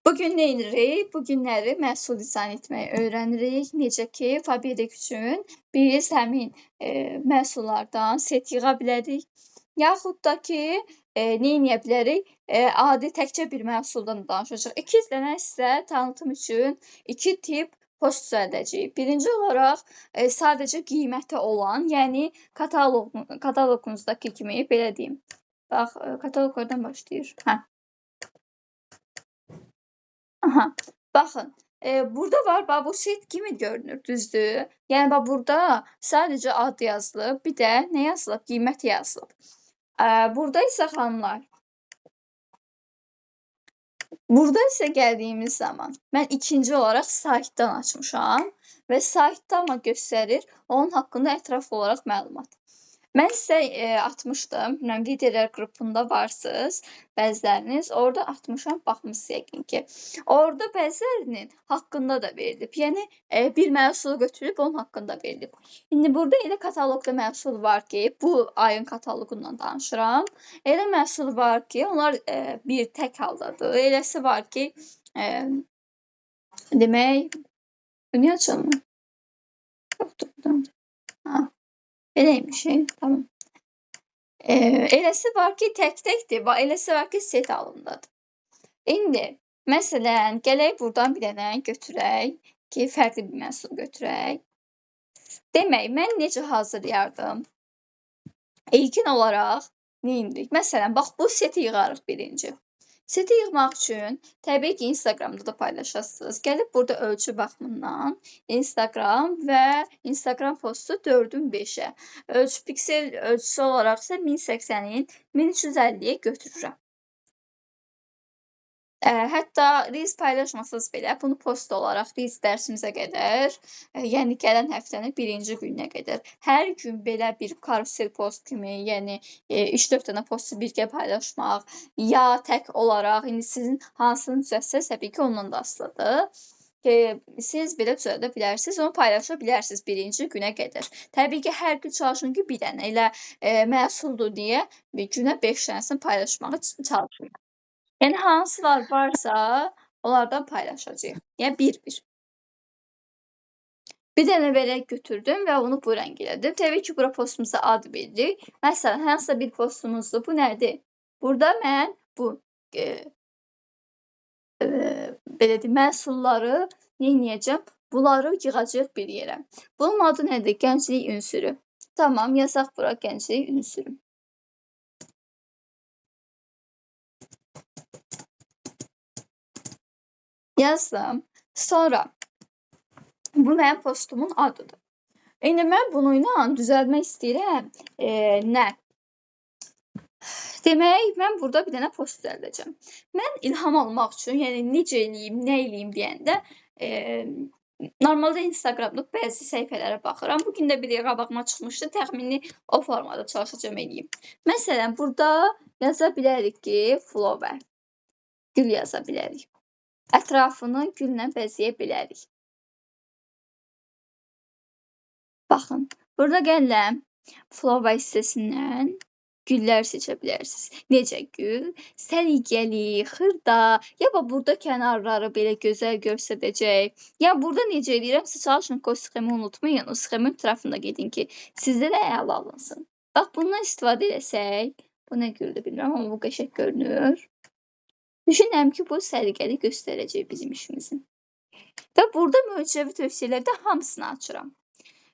Bugün nə edirik? Bu günləri məhsul dizayn etməyi öyrənirik. Necə ki, Faberik üçün biz həmin, məhsullardan set yığa bilərik. Yaxud da ki, neyləyə bilərik? Adi təkcə bir məhsuldan danışacağıq. 2 dənə sizə tanıtım üçün 2 tip post düzəldəcəyik. Birinci olaraq, sadəcə qiyməti olan, yəni kataloqunuzdakı kimi, belə deyim. Bax, kataloq hardan başlayır? Hə. Aha, baxın, burda var, bax bu set kimi görünür, düzdür? Yəni bax burda sadəcə ad yazılıb, bir də nə yazılıb? Qiymət yazılıb. Burda isə xanımlar, burda isə gəldiyimiz zaman mən ikinci olaraq saytdan açmışam və saytda amma göstərir onun haqqında ətraflı olaraq məlumat. Mən sizə, atmışdım, bilmirəm liderlər qrupunda varsınız bəziləriniz, orada atmışam, baxmısınız yəqin ki. Orada bəzilərinin haqqında da verilib. Yəni, bir məhsulu götürüb onun haqqında verilib. İndi burda elə kataloqda məhsul var ki, bu ayın kataloqundan danışıram. Elə məhsul var ki, onlar, bir tək haldadır. Eləsi var ki, demək, bu niyə açılmır? Yoxdur burda. Ha. Beləymiş, tamam. Eləsi var ki, tək-təkdir, eləsi var ki, set halındadır. İndi, məsələn, gələk burdan bir dənə götürək ki, fərqli bir məhsul götürək. Demək, mən necə hazırlayardım? İlkin olaraq neyimirik? Məsələn, bax, bu seti yığarıq birinci. Seti yığmaq üçün təbii ki, Instagramda da paylaşasınız. Gəlib burada ölçü baxımından Instagram və Instagram postu 4-ün 5-ə. Piksel ölçüsü olaraq isə 1080-in 1350-yə götürürəm. Hətta reels paylaşmasanız belə bunu post olaraq reels dərsimizə qədər, yəni gələn həftənin 1-ci gününə qədər hər gün belə bir karusel post kimi, yəni 3-4 dənə postu birgə paylaşmaq, ya tək olaraq, indi sizin hansını düzəltsəz təbii ki, ondan da asılıdır. Siz belə düzəldə bilərsiniz, onu paylaşa bilərsiniz 1-ci günə qədər. Təbii ki, hər gün çalışın ki, bir dənə elə məhsuldur deyə günə 5 dənəsini paylaşmağa çalışın. Yəni hansılar varsa, onlardan paylaşacağıq. Yəni bir-bir. Bir dənə belə götürdüm və onu bu rəng elədim. Təbii ki, bura postumuza ad veririk. Məsələn, hansısa bir postumuzdur. Bu nədir? Burada mən bu, belə deyim, məhsulları neyləyəcəm? Bunları yığacağıq bir yerə. Bunun adı nədir? Gənclik ünsürü. Tamam, yazaq bura gənclik ünsürü. Yazdım. Sonra bu mənim postumun adıdır. İndi mən bununla düzəltmək istəyirəm. Nə? Demək, mən burada bir dənə post düzəldəcəm. Mən ilham almaq üçün, yəni necə eləyim, nə eləyim deyəndə, normalda Instagramda bəzi səhifələrə baxıram. Bugün də bir qabağıma çıxmışdı. Təxmini o formada çalışacağam eləyim. Məsələn, burada yaza bilərik ki, flower. Gül yaza bilərik. Ətrafını güllə bəzəyə bilərik. Baxın, burada gəlirəm flower hissəsindən güllər seçə bilərsiniz. Necə gül? Səliqəli, xırda, ya burada kənarları belə gözəl göstərəcək. Ya burada necə eləyirəmsə, çalışın ki, o sxemi unutmayın. O sxemin ətrafında gedin ki, sizdə də əla alınsın. Bax, bundan istifadə eləsək, bu nə güldür bilmirəm, amma bu qəşəng görünür. Düşünürəm ki, bu səliqəli göstərəcək bizim işimizi. Və burada möcüzəvi tövsiyələrdə hamısını açıram.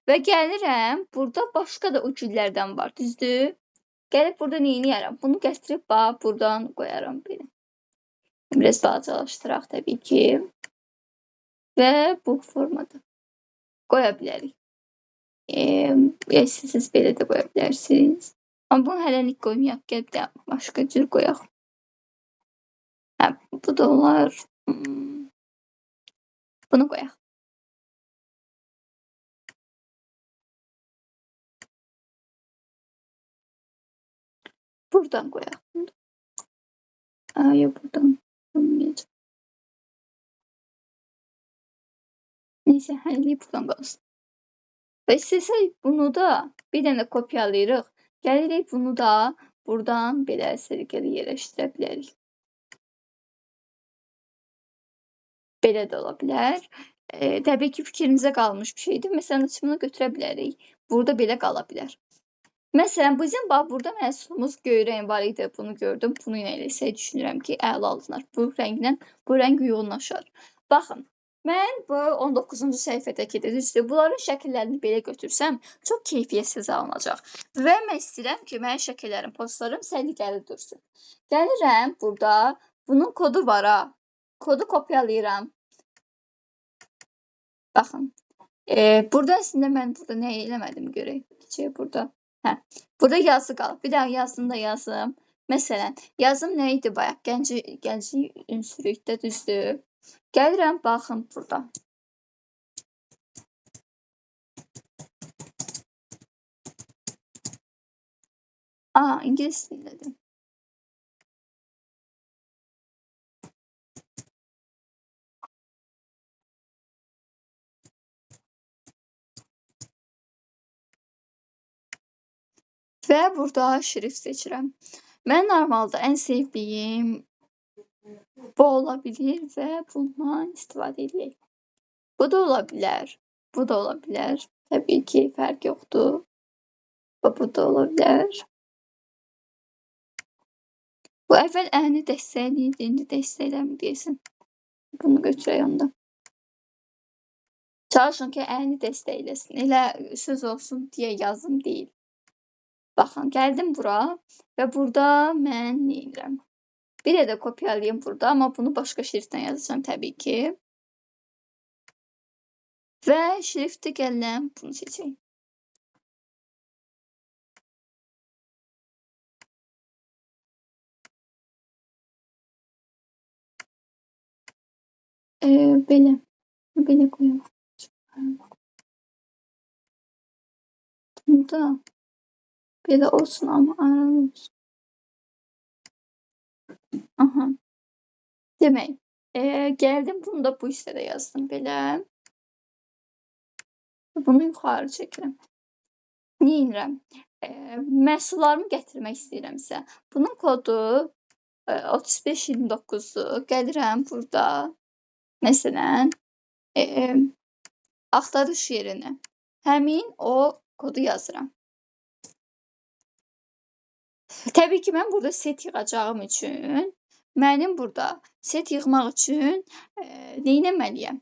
Və gəlirəm, burada başqa da o güllərdən var, düzdür? Gəlib burada neyləyərəm? Bunu gətirib bax, buradan qoyaram belə. Biraz balacalaşdıraq təbii ki. Və bu formada qoya bilərik. İstəsəniz belə də qoya bilərsiniz. Amma bunu hələlik qoymayaq, gəl bir də başqa cür qoyaq. Hə, bu da olar. Bunu qoyaq. Buradan qoyaq. Yox, buradan olmayacaq. Neysə, hələlik buradan qalsın. Və istəsək bunu da bir dənə kopyalayırıq. Gəlirik bunu da buradan belə səliqəli yerləşdirə bilərik. belə də ola bilər. Təbii ki, fikrinizə qalmış bir şeydir. Məsələn, açımını götürə bilərik. Burada belə qala bilər. Məsələn, bizim bax burada məhsulumuz göy rəng var idi. Bunu gördüm. Bunu ilə eləsək düşünürəm ki, əla alınar. Bu rənglə bu rəng uyğunlaşar. Baxın, mən bu 19-cu səhifədəkidir, düzdür. Bunların şəkillərini belə götürsəm, çox keyfiyyətsiz alınacaq. Və mən istəyirəm ki, mənim şəkillərim, postlarım səliqəli dursun. Gəlirəm burada, bunun kodu var ha. Kodu kopyalayıram. Baxın. Burada əslində mən burada nə eləmədim görək. Keçək burada. Hə. Burada yazı qalıb. Bir daha yazını da yazım. Məsələn, yazım nə idi bayaq? Gənclik ünsürlükdə, düzdür. Gəlirəm, baxın burada. İngilis dilindədir. Və burada şrift seçirəm. Mən normalda ən sevdiyim bu ola bilir və bundan istifadə edək. Bu da ola bilər. Bu da ola bilər. Təbii ki, fərq yoxdur. Bu da ola bilər. Bu əvvəl əni dəstəkləyirdi, indi dəstəkləmir. Bunu götürək onda. Çalışın ki, əni dəstəkləsin. Elə söz olsun deyə yazım deyil. Baxın, gəldim bura və burada mən nə edirəm? Bir də kopyalayım burada, amma bunu başqa şriftlə yazacağam təbii ki. Və şrifti gəlirəm, bunu seçək. Belə qoyalım. Burada belə olsun, amma aralı olsun. Aha. Demək, gəldim, bunu da bu hissədə yazdım belə. Bunu yuxarı çəkirəm. Nə edirəm? Məhsullarımı gətirmək istəyirəmsə, bunun kodu 3529-dur. Gəlirəm burada, məsələn, axtarış yerinə həmin o kodu yazıram. Təbii ki, mən burada set yığacağım üçün, mənim burada set yığmaq üçün nə etməliyəm?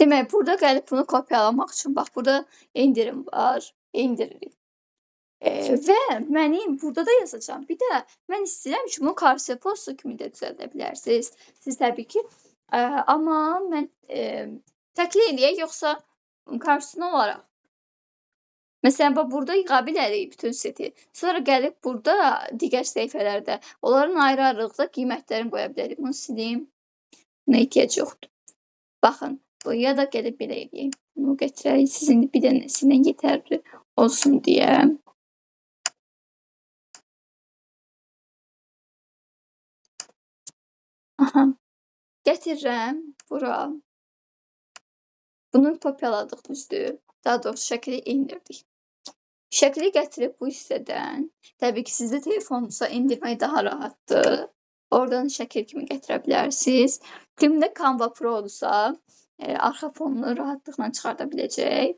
Demək, burada gəlib bunu kopyalamaq üçün, bax, burada endirim var, endiririk. Və mənim burada da yazacağım. Bir də mən istəyirəm ki, bunu karşı postu kimi də düzəldə bilərsiniz. Siz təbii ki, amma mən təklif eləyək, yoxsa qarşısına olaraq. Məsələn, bax, burada yığa bilərik bütün seti. Sonra gəlib burada digər səhifələrdə onların ayrı-ayrılıqda qiymətlərini qoya bilərik. Bunu silim. Buna ehtiyac yoxdur. Baxın, ya da gəlib belə eləyək. Bunu gətirək, sizin bir dənəsindən yetərli olsun deyə. Aha. Gətirirəm bura. Bunu kopyaladıq, düzdür. Daha doğrusu şəkli indirdik. Şəkli gətirib bu hissədən, təbii ki, sizdə telefonunuzda indirmək daha rahatdır. Oradan şəkil kimi gətirə bilərsiniz. Kimdə Canva Pro-dursa, arxa fonunu rahatlıqla çıxarda biləcək.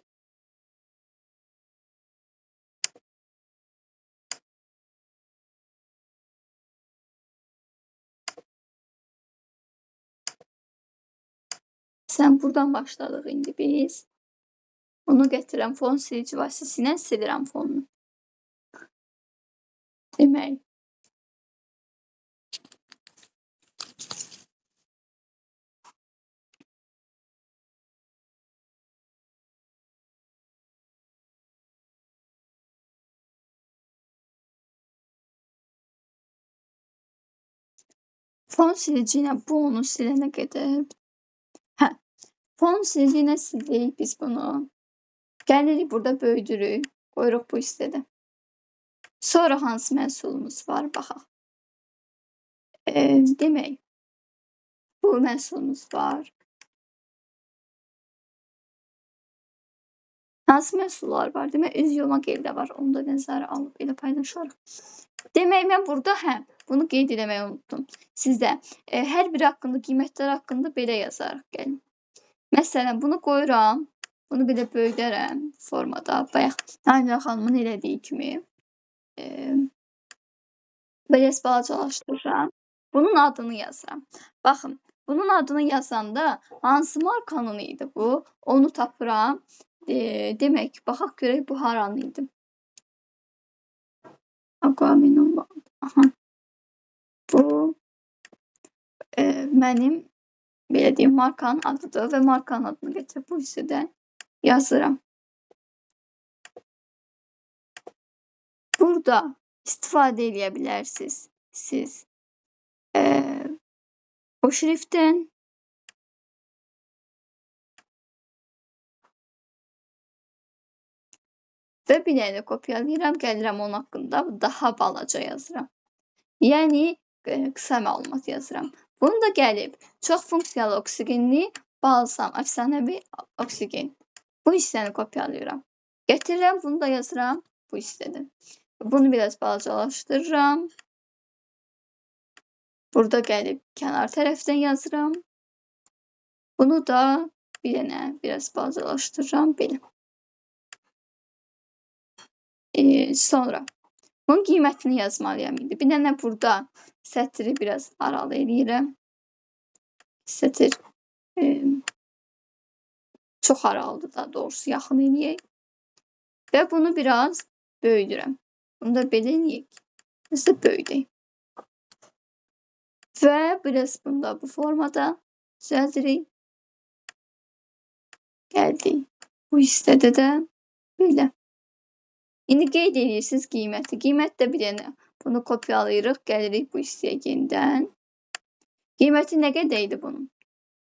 Buradan başladıq indi biz. Bunu gətirəm, fon silici vasitəsilə silirəm fonunu. Demək. Fon silici ilə bunu silənə qədər. Fon silici ilə sildik biz bunu. Gəlirik burada böyüdürük, qoyuruq bu hissədə. Sonra hansı məhsulumuz var, baxaq. Demək, bu məhsulumuz var. Hansı məhsullar var? Demək, üz yuma gel də var. Onu da nəzərə alıb elə paylaşarıq. Demək, mən burada bunu qeyd eləməyi unutdum. Sizə hər biri haqqında, qiymətlər haqqında belə yazarıq. Gəlin. Məsələn, bunu qoyuram. Bunu belə böyüdərəm formada. Bayaq Naimiyə xanımın elədiyi kimi. Biraz balacalaşdırıram. Bunun adını yazıram. Baxın, bunun adını yazanda hansı markanın idi bu? Onu tapıram. Demək, baxaq görək bu haranın idi. Aquaminum. Aha. Bu mənim belə deyim markanın adıdır və markanın adını gətirib bu hissədə yazıram. Burada istifadə edə bilərsiniz siz o şriftdən. Və bir dənə də kopyalayıram, gəlirəm onun haqqında daha balaca yazıram. Yəni qısa məlumat yazıram. Bunu da gəlib çox funksiyalı oksigenli balzam, əfsanəvi oksigen. Bu hissəni kopyalayıram. Gətirirəm, bunu da yazıram bu hissədə. Bunu biraz balacalaşdırıram. Burada gəlib kənar tərəfdən yazıram. Bunu da bir dənə biraz balacalaşdırıram belə. Sonra bunun qiymətini yazmalıyam indi. Bir dənə burada sətri biraz aralı eləyirəm. Sətr çox aralıdır daha doğrusu, yaxın eləyək. Və bunu biraz böyüdürəm. Bunu da belə eləyək. Nəsə böyüdək. Və biraz bunu da bu formada düzəldirik. Gəldik. Bu hissədə də belə. İndi qeyd edirsiniz qiyməti. Qiymət də bir dənə bunu kopyalayırıq, gəlirik bu hissəyə yenidən. Qiyməti nə qədər idi bunun?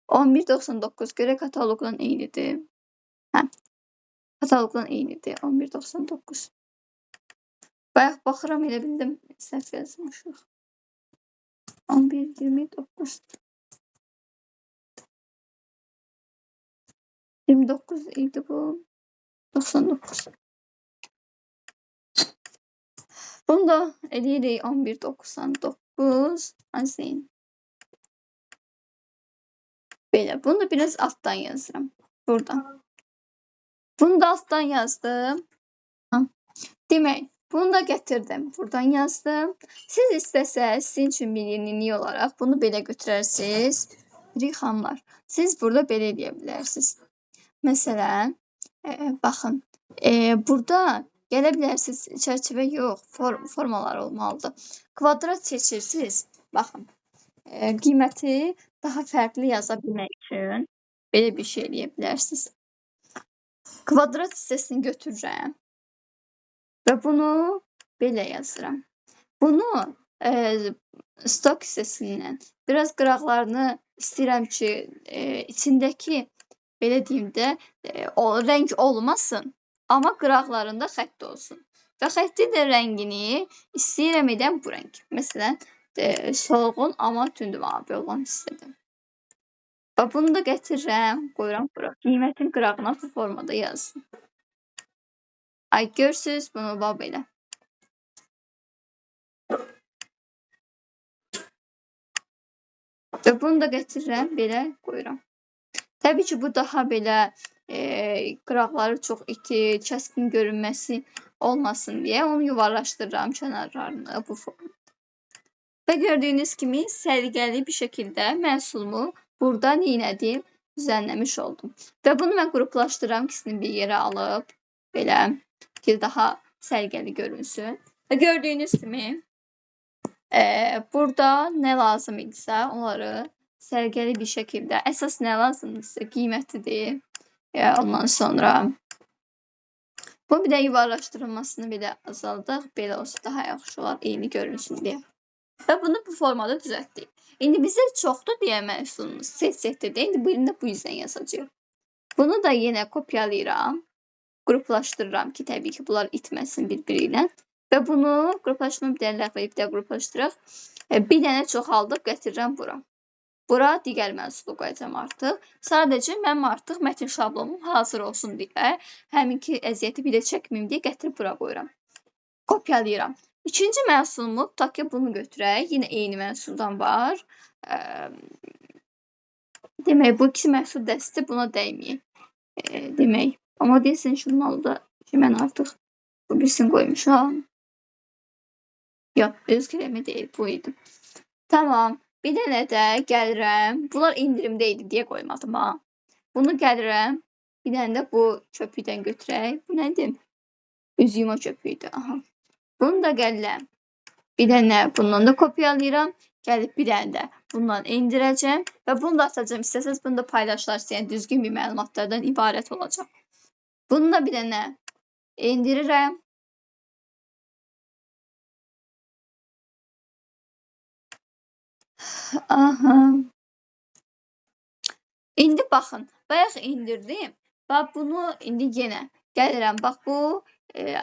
11.99 görə kataloqdan eynidir. Kataloqdan eynidir 11.99. Bayaq baxıram, elə bildim səhv yazmışıq. 11.29. 29 idi bu. 99. Bunu da eləyirik 11.99. Azin. Belə. Bunu da biraz altdan yazıram. Buradan. Bunu da altdan yazdım. Demək, bunu da gətirdim. Buradan yazdım. Siz istəsəz, sizin üçün bir yenilik olaraq bunu belə götürərsiniz. Xanımlar, siz burada belə edə bilərsiniz. Məsələn, baxın, burada gələ bilərsiniz, çərçivə yox, formalar olmalıdır. Kvadrat seçirsiniz, baxın, qiyməti daha fərqli yaza bilmək üçün belə bir şey eləyə bilərsiniz. Kvadrat hissəsini götürürəm və bunu belə yazıram. Bunu stok hissəsindən biraz qıraqlarını istəyirəm ki, içindəki belə deyim də, rəng olmasın, amma qıraqlarında xətt olsun. Və xəttin də rəngini istəyirəm edən bu rəng. Məsələn, solğun, amma tündü mavi olan hissədir. Və bunu da gətirirəm, qoyuram bura. Qiymətin qırağına bu formada yazsın. Ay, görürsünüz bunu belə. Və bunu da gətirirəm, belə qoyuram. Təbii ki, bu daha belə qıraqları çox iti, kəskin görünməsi olmasın deyə onu yuvarlaşdırıram kənarlarını bu formada. Və gördüyünüz kimi səliqəli bir şəkildə məhsulumu burada neynədim? Düzənləmiş oldum. Və bunu mən qruplaşdırıram, ikisini bir yerə alıb, belə ki, daha səliqəli görünsün. Və gördüyünüz kimi burada nə lazım idisə, onları səliqəli bir şəkildə, əsas nə lazımdırsa qiymətidir. Ondan sonra bu bir də yuvarlaşdırılmasını belə azaldıq. Belə olsa daha yaxşı olar, eyni görünsün deyə. Və bunu bu formada düzəltdik. İndi bizə çoxdur deyə məhsulumuz set-setdir. İndi birində bu yüzdən yazacağıq. Bunu da yenə kopyalayıram. Qruplaşdırıram ki, təbii ki, bunlar itməsin bir-biri ilə. Və bunu qruplaşdırma bir dənə ləğv edib də qruplaşdıraq. Bir dənə çoxaldıb gətirirəm bura. Bura digər məhsulu qoyacam artıq. Sadəcə mənim artıq mətin şablonum hazır olsun deyə, həminki əziyyəti bir də çəkməyim deyə gətirib bura qoyuram. Kopyalayıram. İkinci məhsulumu tutaq ki, bunu götürək. Yine eyni məhsuldan var. Demək, bu ikisi məhsul dəsti buna dəyməyək. Demək. Amma deyəsən jurnalda ki, mən artıq bu birisini qoymuşam. Yox, öz kremi deyil, bu idi. Tamam. Bir dənə də gəlirəm. Bunlar indirimdə idi deyə qoymadım ha. Bunu gəlirəm. Bir dənə də bu köpükdən götürək. Bu nədir? Üz yuma köpüydü. Aha. Bunu da gəlirəm. Bir dənə bundan da kopyalayıram. Gəlib bir dənə də bundan indirəcəm və bunu da atacağım. İstəsəz bunu da paylaşlarsınız. Yəni düzgün bir məlumatlardan ibarət olacaq. Bunu da bir dənə indirirəm. Aha. İndi baxın. Bayaq indirdim. Bax bunu indi yenə gəlirəm. Bax bu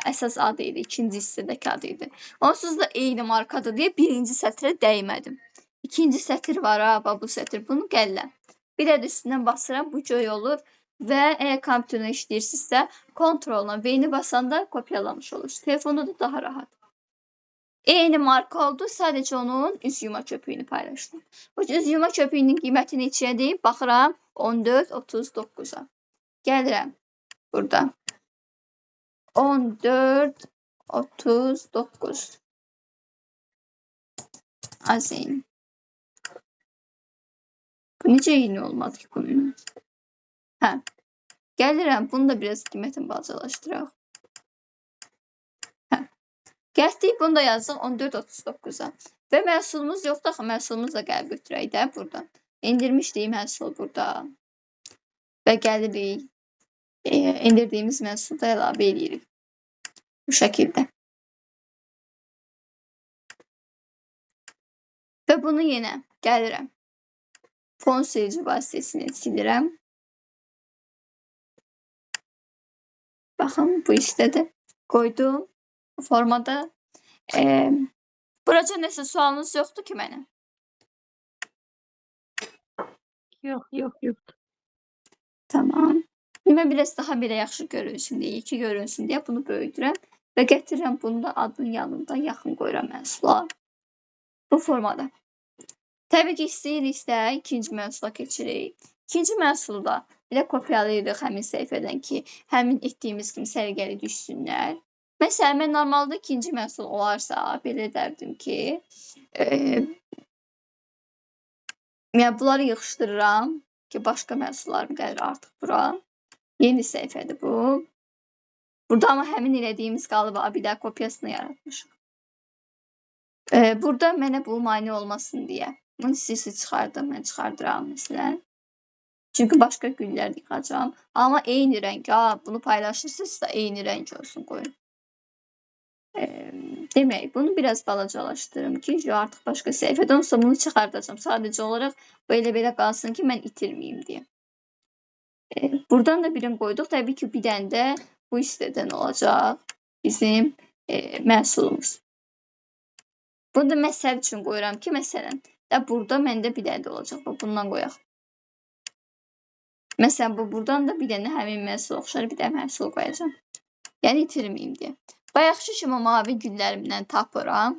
əsas adı idi. İkinci hissədəki adı idi. Onsuz da eyni markadır deyə birinci sətrə dəymədim. İkinci sətir var ha. Bax bu sətir. Bunu gəlirəm. Bir də üstündən basıram. Bu göy olur. Və əgər kompüterlə işləyirsinizsə kontrolla V-ni basanda kopyalamış olursunuz. Telefonda da daha rahat. Eyni marka oldu. Sadəcə onun üz yuma köpüyünü paylaşdım. Bu üz yuma köpüyünün qiyməti neçədir? Baxıram 14.39-a. Gəlirəm burada. 14.39. Azin. Bu necə eyni olmadı ki bunun? Hə. Gəlirəm. Bunu da biraz qiymətini balacalaşdıraq. Hə. Gəldik. Bunu da yazdıq 14.39-a. Və məhsulumuz yoxdur. Axı məhsulumuz da gəlib götürək də buradan. İndirmişdik məhsul burada. Və gəlirik. İndirdiyimiz məhsulu da əlavə edirik. Bu şəkildə. Və bunu yenə gəlirəm. Fon silici vasitəsilə silirəm. Baxın, bu istədi. Qoydum. Bu formada. Buraca nəsə sualınız yoxdur ki mənə? Yox. Tamam. Mən biraz daha belə yaxşı görünsün deyə, iki görünsün deyə bunu böyüdürəm. Və gətirirəm bunu da adın yanında yaxın qoyuram məhsula. Bu formada. Təbii ki, istəyiriksə ikinci məhsula keçirik. İkinci məhsulda bir də kopyalayırıq həmin səhifədən ki, həmin etdiyimiz kimi səliqəli düşsünlər. Məsələn, mən normalda ikinci məhsul olarsa belə edərdim ki, yəni bunları yığışdırıram ki, başqa məhsullarım gəlir artıq bura. Yeni səhifədir bu. Burada amma həmin elədiyimiz qalıb bir də kopyasını yaratmışıq. Burada mənə bu mane olmasın deyə. Bunu istəyirsiz çıxardım, mən çıxardıram məsələn. Çünki başqa güllər yığacam. Amma eyni rəng. Bunu paylaşırsınızsa eyni rəng olsun qoyun. Demək, bunu biraz balacalaşdırım ki, artıq başqa səhifədən olsa bunu çıxardacam. Sadəcə olaraq belə qalsın ki, mən itirməyim deyə. Buradan da birini qoyduq. Təbii ki, bir dənə də bu istədən olacaq bizim məhsulumuz. Bunu da məsəl üçün qoyuram ki, məsələn, burada məndə bir dənə də olacaq. Bundan qoyaq. Məsələn, buradan da bir dənə həmin məhsul oxşar bir dənə məhsul qoyacam. Yəni itirməyim deyə. Bayaqçı kimi mavi güllərimdən tapıram.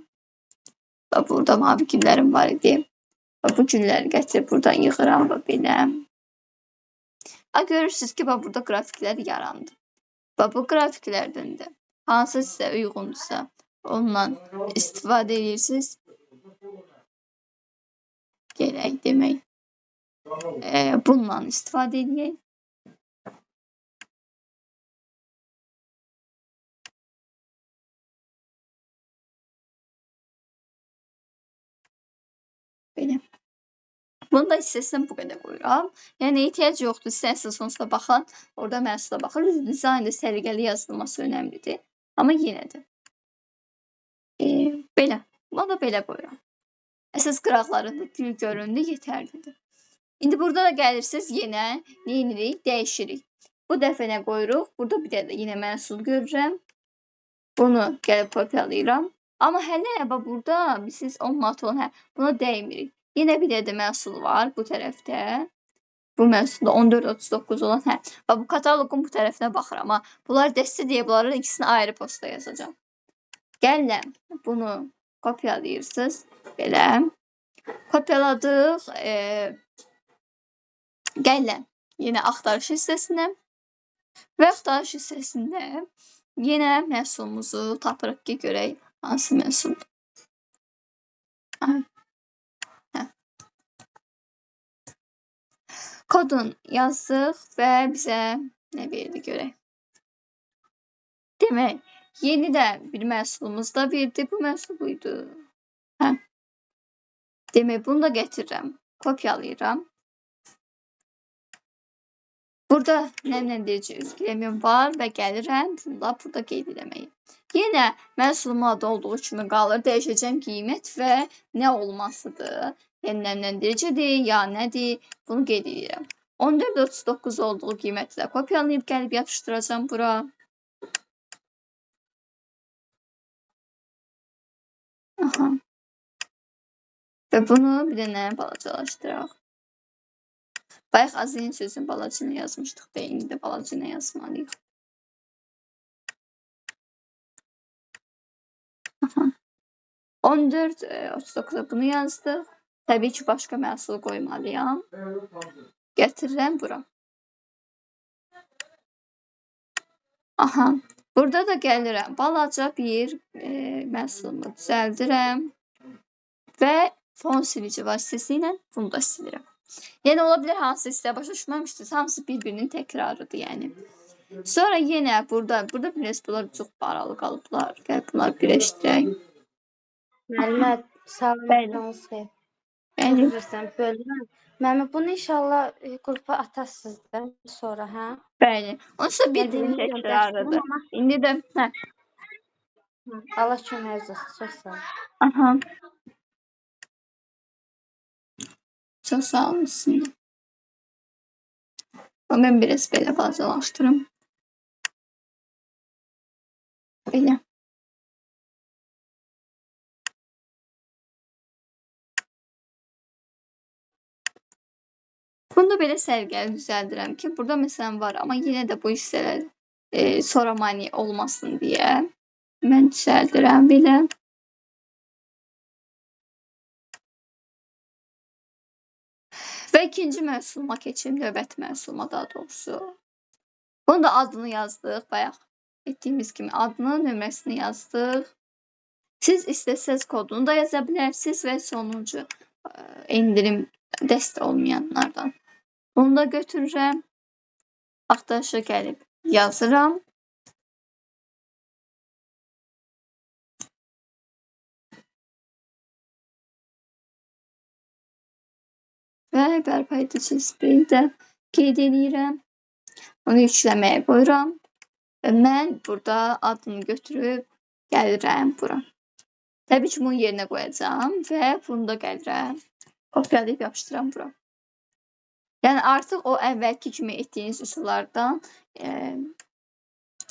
Burada mavi güllərim var idi. Bu gülləri gətirib buradan yığıram belə. Görürsünüz ki, burada qrafiklər yarandı. Bu qrafiklərdən də hansı sizə uyğundursa ondan istifadə edirsiniz. Gələk demək. Bundan istifadə edək. Belə. Bunu da istəsəm bu qədər qoyuram. Yəni ehtiyac yoxdur. İstəsəz sonuçta baxın. Orada məhsula baxır. Dizaynda səliqəli yazılması önəmlidir. Amma yenə də. Belə. Bunu da belə qoyuram. Əsas qıraqlarında gül göründü, yetərlidir. İndi burada da gəlirsiniz yenə neyinirik? Dəyişirik. Bu dəfə nə qoyuruq? Burada bir də yenə məhsul görürəm. Bunu gəlib kopyalayıram. Amma hələ burada siz 10 manat olan buna dəymirik. Yenə bir də məhsul var bu tərəfdə. Bu məhsulda 14.39 olan bu kataloqun bu tərəfinə baxıram. Bunlar dəstə deyə bunların ikisini ayrı posta yazacağam. Gəlin bunu kopyalayırsınız. Belə. Kopyaladıq. Gəlin yenə axtarış hissəsinə və axtarış hissəsində yenə məhsulumuzu tapırıq ki, görək hansı məhsuldur. Kodun yazdıq və bizə nə verdi görək. Demək, yeni də bir məhsulumuz da verdi. Bu məhsul buydu. Demək, bunu da gətirirəm. Kopyalayıram. Burada nəmləndirici üzgülemium var və gəlirəm. Bunu da burada qeyd eləməyi. Yenə məhsulumun adı olduğu kimi qalır. Dəyişəcəm qiymət və nə olmasıdır. Yəni nəmləndiricidir, ya nədir? Bunu qeyd edirəm. 14.39 olduğu qiyməti də kopyalayıb gəlib yapışdıracam bura. Aha. Və bunu bir dənə balacalaşdıraq. Bayaq azinin sözün balacını yazmışdıq və indi də balacını yazmalıyıq. Aha. 14.39'a bunu yazdıq. Təbii ki, başqa məhsul qoymalıyam. Gətirirəm bura. Aha. Burada da gəlirəm. Balaca bir məhsulumu düzəldirəm. Və fon silici vasitəsilə bunu da silirəm. Yəni, ola bilər hansı hissə başa düşməmişdiniz. Hamısı bir-birinin təkrarıdır, yəni. Sonra yenə burada biraz bunlar çox baralı qalıblar. Gəl bunları birləşdirək. Müəllimə, salamınız xeyir. Bəli. Üzrsən, bölürəm. Müəllimə, bunu inşallah qrupa atasınız da sonra, hə? Bəli. Onsuz bir-birinin təkrarıdır. İndi də, Allah köməyiniz olsun, çox sağ olun. Aha. Çox sağ olun. Mən biraz belə balacalaşdırım. Belə. Bunu da belə səliqəli düzəldirəm ki, burada məsələn var, amma yenə də bu hissələr sonra mane olmasın deyə mən düzəldirəm belə. Və ikinci məhsuluma keçim, növbəti məhsuluma daha doğrusu. Bunun da adını yazdıq, bayaq etdiyimiz kimi adını, nömrəsini yazdıq. Siz istəsəz kodunu da yaza bilərsiniz və sonuncu endirim dəstək olmayanlardan. Bunu da götürürəm. Axtarışa gəlib yazıram. Və bərpa edici spreyi də qeyd edirəm. Onu yükləməyə qoyuram. Və mən burada adını götürüb gəlirəm bura. Təbii ki, bunu yerinə qoyacağam və bunu da gəlirəm. Kopyalayıb yapışdıram bura. Yəni artıq o əvvəlki kimi etdiyiniz üsullardan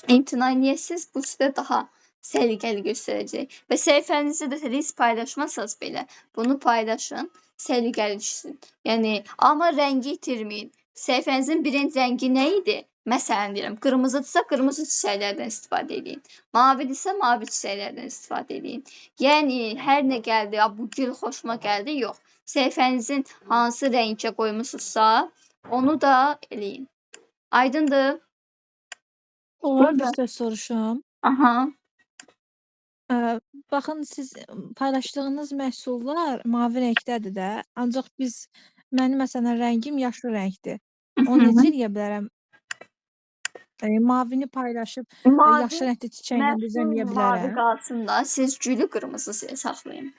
imtina eləyəsiniz. Bu sizə daha səliqəli göstərəcək. Və səhifənizi də risk paylaşmasanız belə bunu paylaşın. Səliqəli düşsün. Yəni, amma rəngi itirməyin. Səhifənizin birinci rəngi nə idi? Məsələn deyirəm, qırmızıdırsa qırmızı çiçəklərdən istifadə edin. Mavidirsə mavi çiçəklərdən istifadə edin. Yəni, hər nə gəldi, bu gül xoşuma gəldi, yox. Səhifənizin hansı rəngə qoymusunuzsa, onu da eləyin. Aydındır? Olar bir söz soruşum. Aha. Baxın, siz paylaşdığınız məhsullar mavi rəngdədir də. Ancaq mənim məsələn rəngim yaşlı rəngdir. Onu necə eləyə bilərəm? Mavini paylaşıb yaşlı rəngli çiçəklə düzəlməyə Məhsul mavi bilərəm. qalsın da, siz gülü qırmızı saxlayın.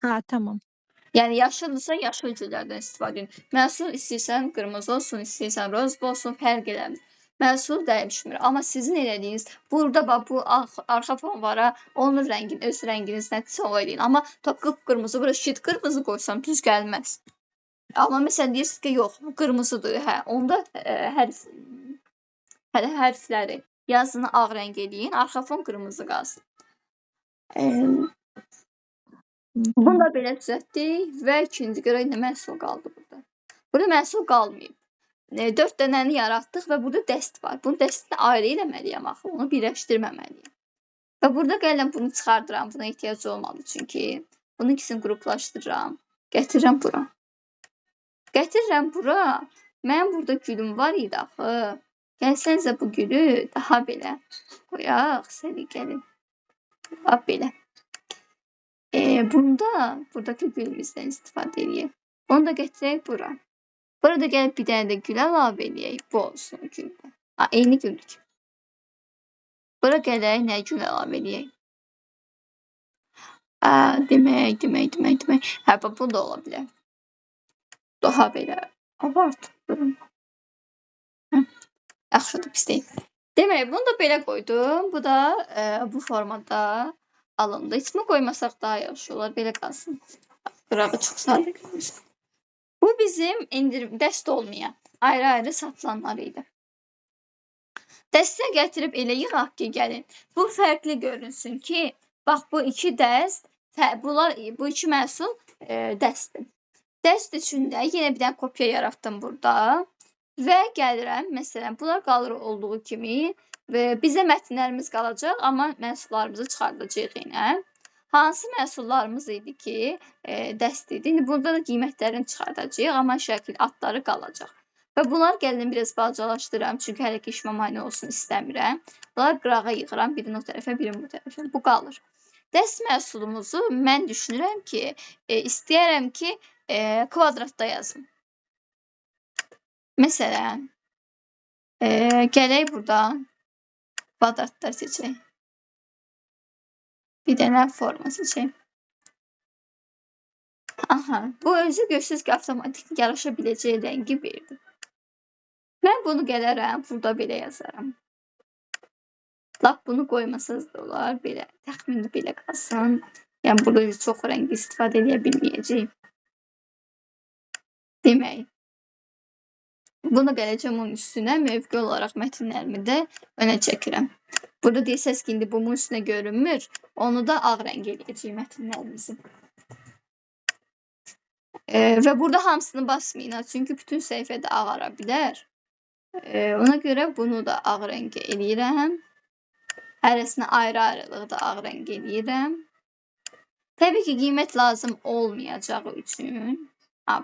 Hə, tamam. Yəni yaşıldırsa yaşıl güllərdən istifadə edin. Məhsul istəyirsən qırmızı olsun, istəyirsən rozba olsun, fərq eləmir. Məhsul dəyişmir. Amma sizin elədiyiniz burada bax bu arxa fonlara onun rəngini, öz rənginiz nədirsə o eləyin. Amma qıpqırmızı, bura şit qırmızı qoysam düz gəlməz. Amma məsələn deyirsiniz ki, yox, bu qırmızıdır. Hə, onda hərfləri yazını ağ rəng eləyin, arxa fon qırmızı qalsın. Bunu da belə düzəltdik və ikinci görə nə məhsul qaldı burada. Burada məhsul qalmayıb. 4 dənəni yaratdıq və burada dəst var. Bunu dəstini ayrı eləməliyəm axı, onu birləşdirməməliyəm. Və burada gəlirəm bunu çıxardıram. Buna ehtiyac olmadı çünki. Bunun ikisini qruplaşdırıram. Gətirirəm bura. Gətirirəm bura. Mənim burada gülüm var idi axı. Gəlsənizə bu gülü daha belə qoyaq. Səliqəli. Bax belə. Buradakı gülümüzdən istifadə edək. Onu da gətirək bura. Burada gəlib bir dənə də gül əlavə edək. Bu olsun güldə. Eyni güldür. Bura gələk nə gül əlavə edək. Demək. Hə, bu da ola bilər. Daha belə abartdım. Yaxşıdır, pis deyil. Demək, bunu da belə qoydum. Bu da bu formada alındı. İçmə qoymasaq daha yaxşı olar. Belə qalsın. Qırağı çox sadə görünsün. Bu bizim dəst olmayan, ayrı-ayrı satılanlar idi. Dəstə gətirib elə yığaq ki, gəlin. Bu fərqli görünsün ki, bax bu iki dəst, bu iki məhsul dəstdir. Dəst üçün də yenə bir dənə kopya yaratdım burada. Və gəlirəm, məsələn, bunlar qalır olduğu kimi və bizə mətnlərimiz qalacaq, amma məhsullarımızı çıxardacağıq yenə. Hansı məhsullarımız idi ki, dəst idi. İndi burada da qiymətlərini çıxardacağıq, amma şəkil adları qalacaq. Və bunlar gəlin biraz balacalaşdıram, çünki hələ ki işimə mane olsun istəmirəm. Bunları qırağa yığıram, birini o tərəfə, birini bu tərəfə. Bu qalır. Dəst məhsulumuzu mən düşünürəm ki, istəyərəm ki, kvadratda yazım. Məsələn, gələk buradan kvadratlar seçək. Bir dənə forma seçək. Aha, bu özü görürsünüz ki, avtomatik yaraşa biləcək rəngi verdi. Mən bunu gələrəm, burada belə yazarım. Lap bunu qoymasınız da olar, belə, təxmini belə qalsın. Yəni, burada çox rəngi istifadə edə bilməyəcəyim. Demək, bunu gələcəm onun üstünə, mövqü olaraq mətnlərimi də önə çəkirəm. Burada deyirsəz ki, indi bunun üstünə görünmür, onu da ağ rəng eləyəcək mətnlərimizi. Və burada hamısını basmayın, çünki bütün səhifədə ağara bilər. Ona görə bunu da ağ rəng eləyirəm. Hərəsinə ayrı-ayrılıqda ağ rəng eləyirəm. Təbii ki, qiymət lazım olmayacağı üçün.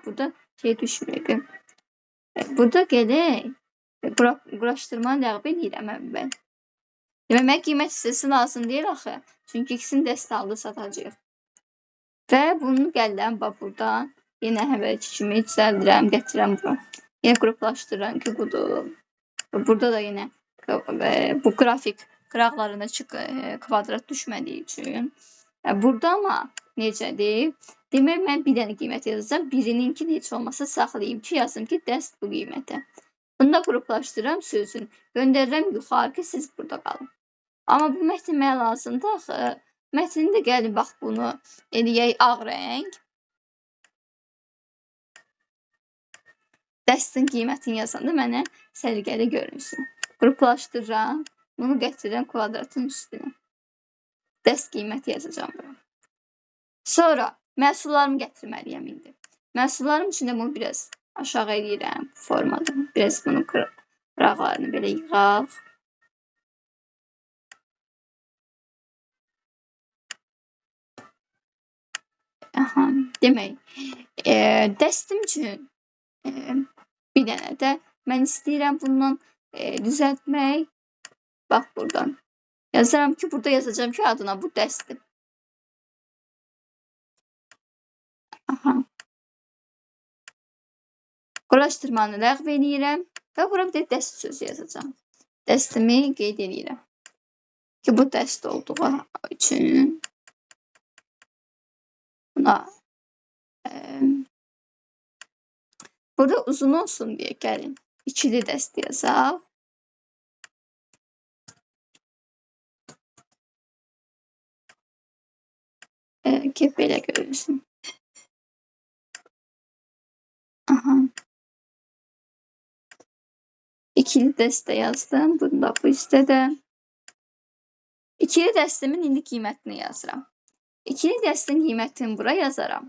Burada şey düşməyib. Burada gələk, quraşdırmanı ləğv eləyirəm əvvəl. Demək, qiymət hissəsi lazım deyil axı. Çünki ikisini dəst halda satacağıq. Və bunu gəlirəm buradan. Yenə əvvəlki kimi düzəldirəm, gətirəm bura. Yenə qruplaşdırıram ki, budur. Burada da yenə bu qrafik qıraqlarına kvadrat düşmədiyi üçün. Burada amma necədir? Demək, mən bir dənə qiymət yazacağım. Birininkini heç olmasa saxlayayım ki, yazım ki, dəst bu qiymətə. Bunu da qruplaşdırıram sözün. Göndərirəm yuxarı ki, siz burada qalın. Amma bu mətn mənə lazımdır axı. Mətnində gəlin, bax bunu eləyək ağ rəng. Dəstin qiymətini yazanda mənə səliqəli görünsün. Qruplaşdırıram. Bunu gətirirəm kvadratın üstünə. Dəst qiyməti yazacağım bura. Sonra məhsullarımı gətirməliyəm indi. Məhsullarım üçün də bunu biraz aşağı eləyirəm formada. Biraz bunun qıraqlarını belə yığaq. Aha, demək, dəstim üçün bir dənə də mən istəyirəm bundan düzəltmək. Bax buradan. Yazaram ki, burada yazacağım ki, adına bu dəstdir. Aha. Quraşdırmanı ləğv eləyirəm və bura bir də dəst sözü yazacağım. Dəstimi qeyd eləyirəm. Ki, bu dəst olduğu üçün buna burada uzun olsun deyə gəlin. İkili dəst yazaq. Ki, belə görünsün. Aha. İkili dəstə yazdım. Bunu da bu üstədə. İkili dəstimin indi qiymətini yazıram. İkili dəstin qiymətini bura yazaram.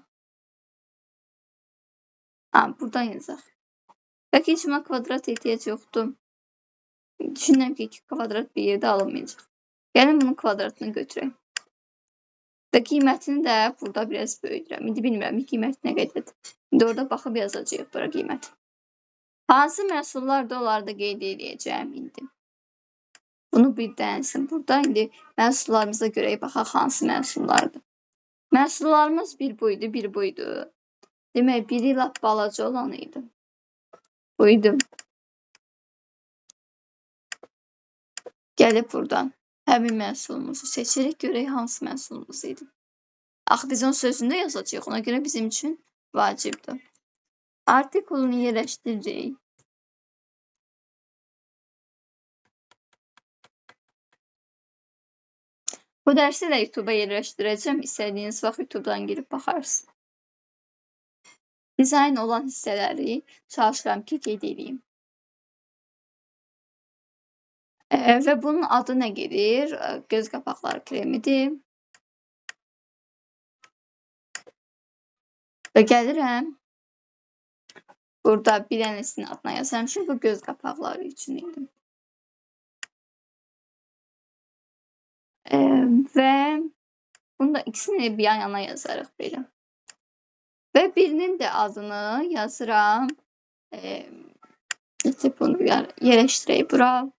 Buradan yazaq. Bəlkə heç mən kvadrat ehtiyac yoxdur. Düşünürəm ki, 2 kvadrat bir yerdə alınmayacaq. Gəlin bunun kvadratını götürək. Və qiymətini də burada biraz böyüdürəm. İndi bilmirəm qiyməti nə qədərdir. İndi orada baxıb yazacağıq bura qiyməti. Hansı məhsullar da onlarda qeyd edəcəyim indi. Bunu bir dənsin burada. İndi məhsullarımıza görək baxaq hansı məhsullardır. Məhsullarımız bir buydu, bir buydu. Demək, biri lap balaca olan idi. Buydu. Gəlib buradan həmin məhsulumuzu seçirik, görək hansı məhsulumuz idi. Axı biz onun sözündə yazacağıq, ona görə bizim üçün vacibdir. Artikulunu yerləşdiririk. Bu dərsi də YouTube-a yerləşdirəcəm. İstədiyiniz vaxt YouTube-dan girib baxarsınız. Dizayn olan hissələri çalışıram ki, qeyd edeyim. Və bunun adı nə gedir? Göz qapaqları kremidir. Və gəlirəm. Burada bir dənəsinin adına yazarım. Çünki bu göz qapaqları üçün idi. Və bunu da ikisini bir yana yazarıq belə. Və birinin də adını yazıram. Bunu yerləşdirək bura.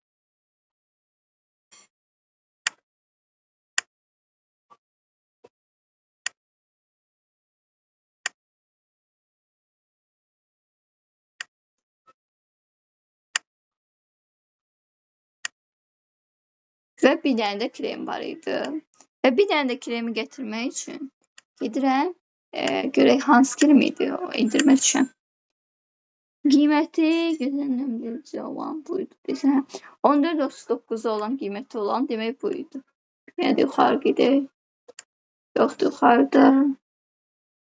Və bir dənə də krem var idi. Və bir dənə də kremi gətirmək üçün gedirəm. Görək hansı krem idi o endirmə düşən. Qiyməti gözlənilməci olan buydu. 14.39 olan qiyməti olan demək buydu. Yəni də yuxarı gedək. Yoxdur yuxarıda.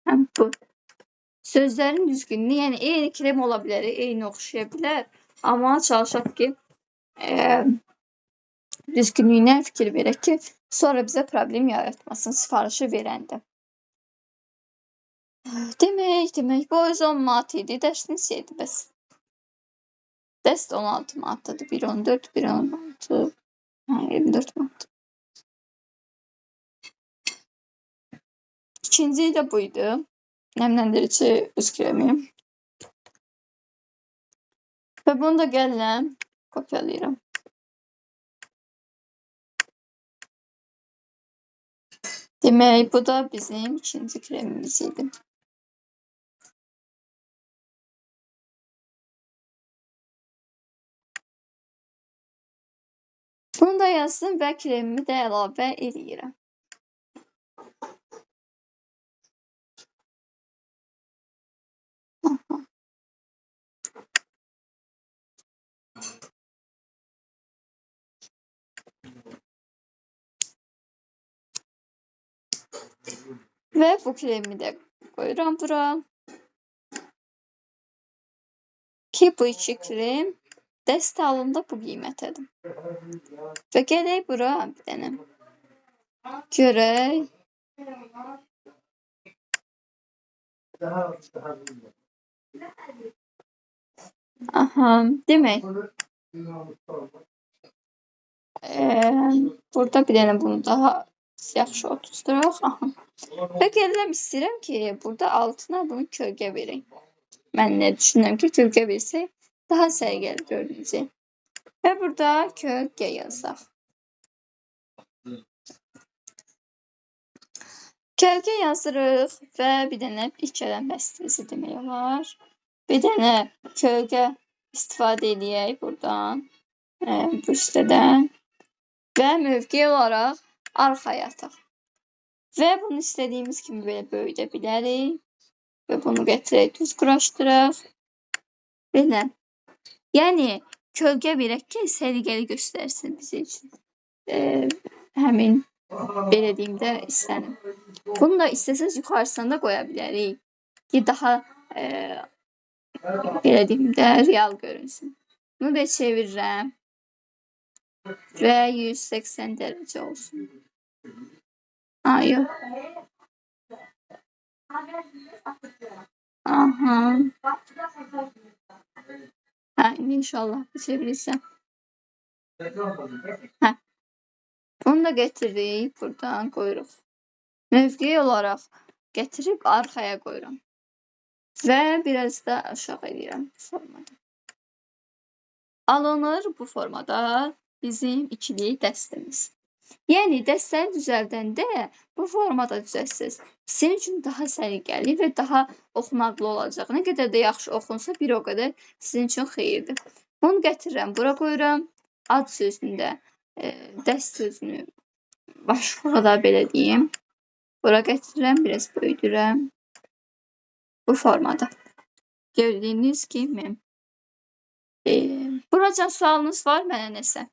Həm bu. Sözlərin düzgünlüyü, yəni eyni krem ola bilər, eyni oxşaya bilər. Amma çalışaq ki, düzgünlüyünə fikir verək ki, sonra bizə problem yaratmasın sifarişi verəndə. Demək, bu öz 10 manat idi, dərs neçə idi bəs? Dərs 16 manatdadır, 1.14, 1.16, 24 manat. İkinci də buydu, nəmləndirici üz kremi. Və bunu da gəlirəm, kopyalayıram. Demək, bu da bizim ikinci kremimiz idi. Bunu da yazdım və kremimi də əlavə edirəm. Və bu kremi də qoyuram bura. Ki bu iki krem dəst alında bu qiymətədir. Və gələk bura bir dənə. Görək. Aha, demək. Burada bir dənə bunu daha yaxşı otuzduraq. Aha. Və gəlirəm istəyirəm ki, burada altına bunu kölgə verək. Mən nə düşünürəm ki, kölgə versək daha səliqəli görünəcək. Və burada kölgə yazaq. Kölgə yazırıq və bir dənə ilk gələn bəstəsi demək olar. Bir dənə kölgə istifadə edək buradan, bu hissədən və mövqe olaraq arxaya ataq. Və bunu istədiyimiz kimi belə böyüdə bilərik və bunu gətirək, düz quraşdıraq. Belə. Yəni, kölgə verək ki, səliqəli göstərsin bizə üçün. Həmin, belə deyim də, istənim. Bunu da istəsəz yuxarısına da qoya bilərik ki, daha, belə deyim də, real görünsün. Bunu da çevirirəm və 180 dərəcə olsun. Yox. Aha. İnşallah çevirirsən. Onu da getiririk, buradan qoyuruq. Mövqeyi olaraq gətirib arxaya qoyuram. Və biraz da aşağı edirəm bu formada. Alınır bu formada bizim ikili dəstəmiz. Yəni dəstəni düzəldəndə bu formada düzəltsəz, sizin üçün daha səliqəli və daha oxunaqlı olacaq. Nə qədər də yaxşı oxunsa, bir o qədər sizin üçün xeyirdir. Bunu gətirirəm, bura qoyuram. Ad sözündə dəst sözünü başlığı da belə deyim. Bura gətirirəm, biraz böyüdürəm. Bu formada. Gördüyünüz kimi. Buracan sualınız var mənə nəsə?